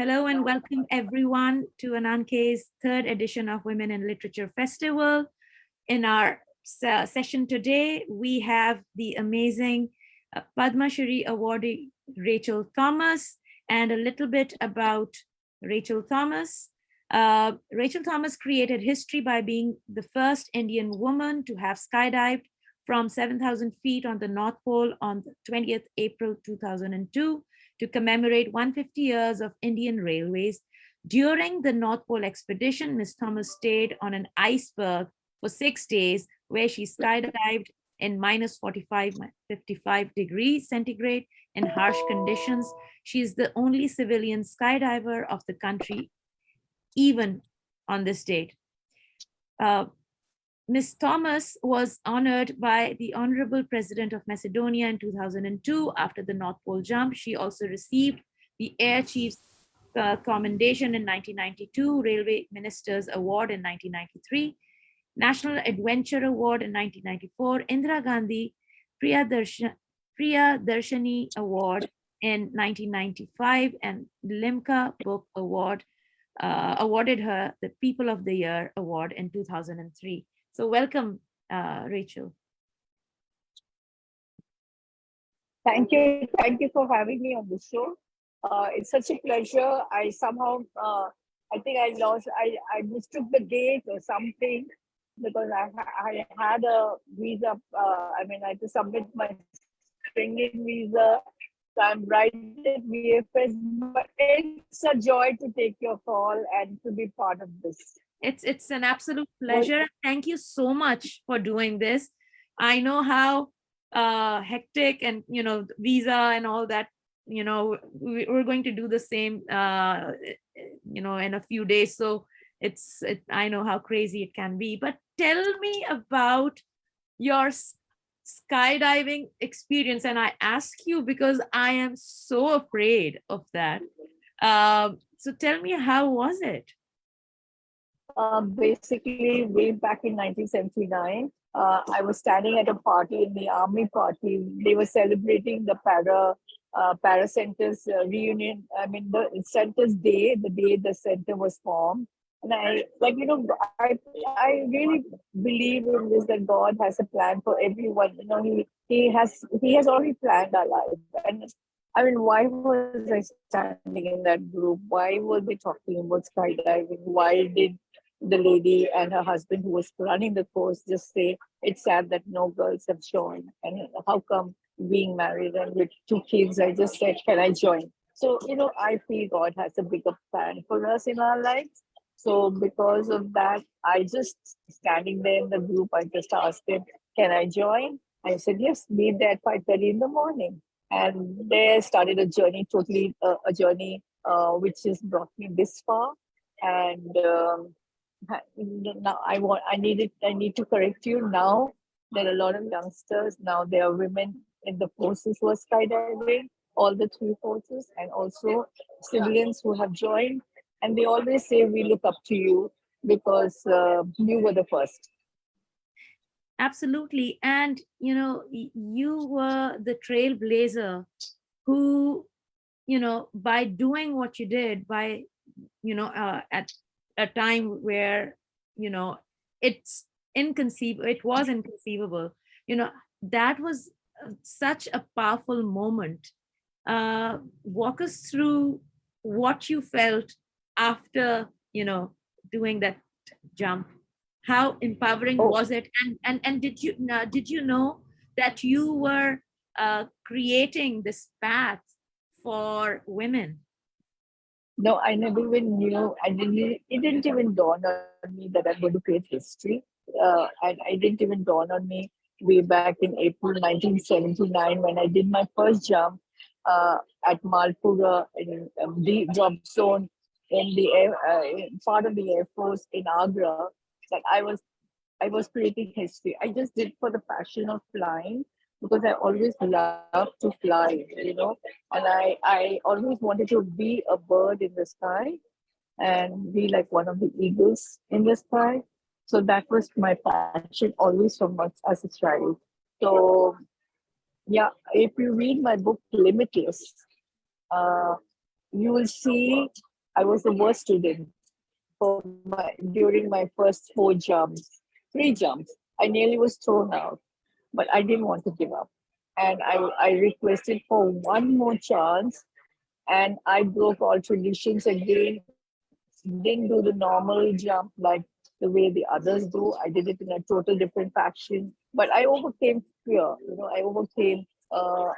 Hello and welcome everyone to Ananke's third edition of Women in Literature Festival. In our session today, we have the amazing Padma Shri awardee Rachel Thomas, and a little bit about Rachel Thomas. Rachel Thomas created history by being the first Indian woman to have skydived from 7,000 feet on the North Pole on 20th April 2002 to commemorate 150 years of Indian Railways. During the North Pole expedition, Ms. Thomas stayed on an iceberg for 6 days, where she skydived in minus 45, 55 degrees centigrade in harsh conditions. She is the only civilian skydiver of the country, even on this date. Ms. Thomas was honored by the Honorable President of Macedonia in 2002 after the North Pole jump. She also received the Air Chief's Commendation in 1992, Railway Minister's Award in 1993, National Adventure Award in 1994, Indira Gandhi Priyadarshini Award in 1995, and Limca Book Award awarded her the People of the Year Award in 2003. So welcome, Rachel. Thank you. Thank you for having me on the show. It's such a pleasure. I somehow, I think I mistook the date or something because I had a visa. I had to submit my Schengen visa. So I'm right at VFS, but it's a joy to take your call and to be part of this. It's an absolute pleasure. Thank you so much for doing this. I know how hectic and visa and all that. We're going to do the same. In a few days. So I know how crazy it can be. But tell me about your skydiving experience, and I ask you because I am so afraid of that. So tell me, how was it? Basically, way back in 1979, I was standing at a party in the army party. They were celebrating the para centers reunion. The centers day, the day the center was formed. And I really believe in this, that God has a plan for everyone. He has already planned our life. And why was I standing in that group? Why were they talking about skydiving? Why did the lady and her husband who was running the course just say, it's sad that no girls have joined? And how come being married and with 2 kids, I just said, can I join? So, I feel God has a bigger plan for us in our lives. So because of that, I just standing there in the group, I just asked him, can I join? I said, yes, be there at 5:30 in the morning. And there started a journey, totally a journey which has brought me this far. And now I need to correct you now. There are a lot of youngsters now. There are women in the forces who are skydiving, all the 3 forces, and also civilians who have joined. And they always say, we look up to you because you were the first. Absolutely. And, you were the trailblazer who, by doing what you did, by, at a time where, it was inconceivable, that was such a powerful moment. Walk us through what you felt after, doing that jump. How empowering was it? And did you know that you were creating this path for women? No, I never even knew. It didn't even dawn on me that I'm going to create history. And I didn't even dawn on me way back in April 1979 when I did my first jump at Malpura in the drop zone in the part of the Air Force in Agra. That I was creating history. I just did for the passion of flying because I always loved to fly, and I always wanted to be a bird in the sky and be like one of the eagles in the sky. So that was my passion always from as a child. So yeah, if you read my book Limitless, you will see I was the worst student during my first 3 jumps. I nearly was thrown out, but I didn't want to give up. And I requested for one more chance, and I broke all traditions again. Didn't do the normal jump like the way the others do. I did it in a total different fashion. But I overcame fear. I overcame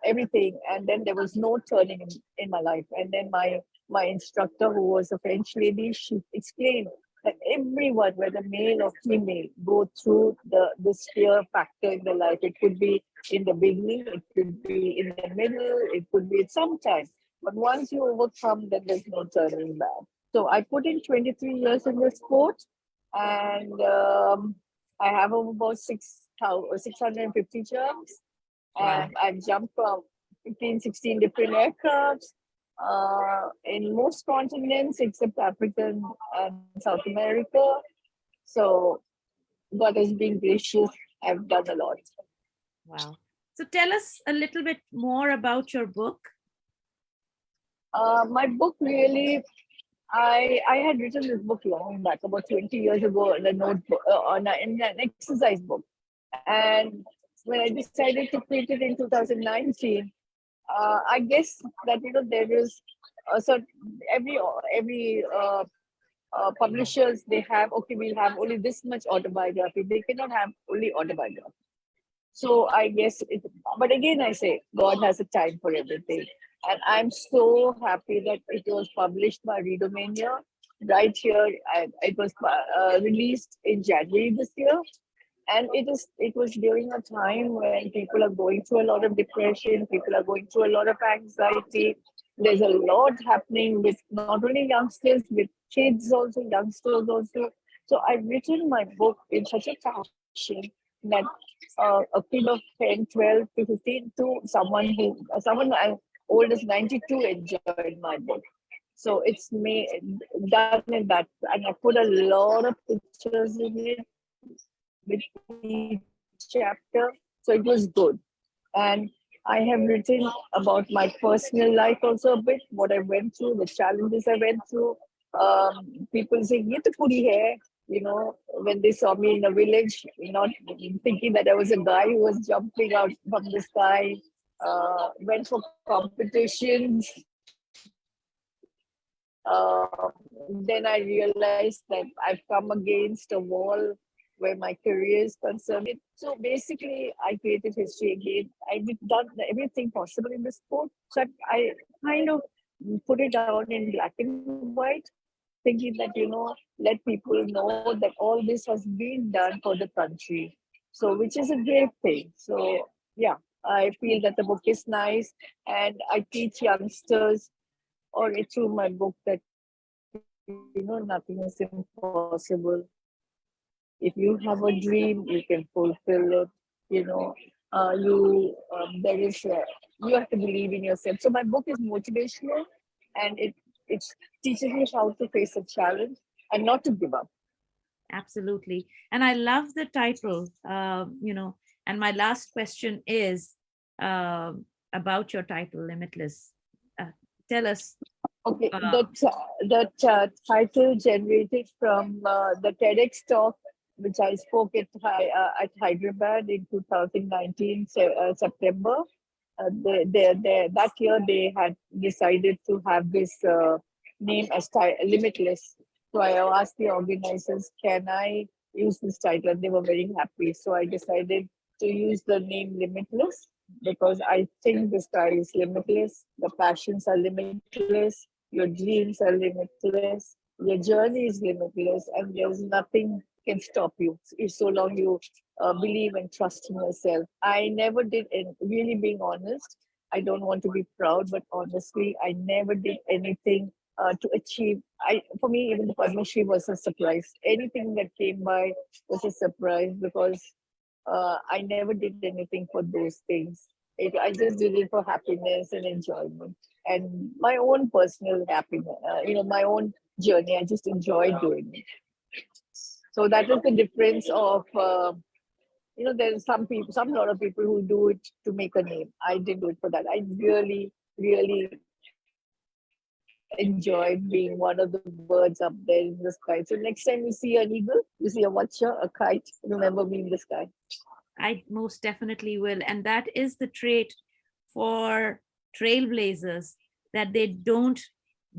everything, and then there was no turning in my life. And then my instructor, who was a French lady, she explained that everyone, whether male or female, go through this fear factor in their life. It could be in the beginning, it could be in the middle, it could be at some time. But once you overcome, then there's no turning back. So I put in 23 years in the sport, and I have over about 650 jumps, Wow. and I've jumped from 15, 16 different aircrafts in most continents except Africa and South America. So God has been gracious. I've done a lot. Wow. So tell us a little bit more about your book. My book really, I had written this book long back, about 20 years ago, in a notebook, in an exercise book. And when I decided to print it in 2019, I guess that there is so every publishers, they have, okay, we'll have only this much autobiography. They cannot have only autobiography. So I guess but again, I say God has a time for everything. And I'm so happy that it was published by Readomania right here. It was released in January this year. And it was during a time when people are going through a lot of depression, people are going through a lot of anxiety. There's a lot happening with not only youngsters, with kids also, youngsters also. So I've written my book in such a fashion that a kid of 10, 12 to 15 to someone as old as 92 enjoyed my book. So it's done in that, and I put a lot of pictures in it with each chapter. So it was good. And I have written about my personal life also a bit, what I went through, the challenges I went through. People saying, "Ye to puri hai," when they saw me in a village, not thinking that I was a guy who was jumping out from the sky. Went for competitions. Then I realized that I've come against a wall where my career is concerned. So basically, I created history again. I did done everything possible in the sport. So I kind of put it down in black and white, thinking that, let people know that all this has been done for the country. So, which is a great thing. So, yeah, I feel that the book is nice, and I teach youngsters or through my book that nothing is impossible. If you have a dream, you can fulfill it. There is you have to believe in yourself. So my book is motivational, and it teaches you how to face a challenge and not to give up. Absolutely. And I love the title, and my last question is uh, about your title, Limitless. Tell us. Okay, Uh, that title generated from the TEDx talk which I spoke at Hyderabad in 2019 September. That year they had decided to have this name as Limitless. So I asked the organizers, can I use this title? And they were very happy. So I decided to use the name Limitless because I think the sky is limitless, the passions are limitless, your dreams are limitless, your journey is limitless, and there's nothing can stop you if so long you believe and trust in yourself. I never did, and really being honest, I don't want to be proud, but honestly, I never did anything to achieve. For me, even the Padma Shri was a surprise. Anything that came by was a surprise because I never did anything for those things. I just did it for happiness and enjoyment and my own personal happiness. My own journey. I just enjoy doing it. So that is the difference of. There's some lot of people who do it to make a name. I didn't do it for that. I really, really enjoyed being one of the birds up there in the sky. So next time you see an eagle, you see a watcher, a kite, remember me in the sky. I most definitely will. And that is the trait for trailblazers, that they don't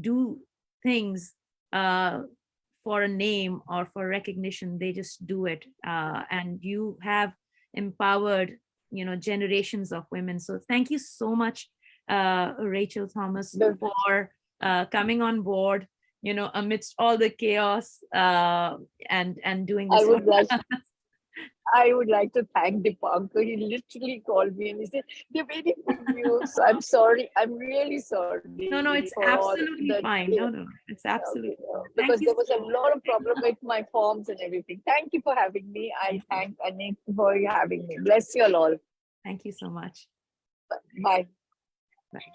do things for a name or for recognition. They just do it. And you have empowered, generations of women. So thank you so much, Rachel Thomas, for coming on board, amidst all the chaos, and doing I this. I would like to thank Dipankar. He literally called me and he said, "They're waiting for you." So I'm sorry. I'm really sorry No, it's for absolutely the fine. No, it's absolutely. Thank because you there was a so lot of problem with my forms and everything. Thank you for having me. I thank Anik for having me. Bless you all. Thank you so much. Bye. Bye.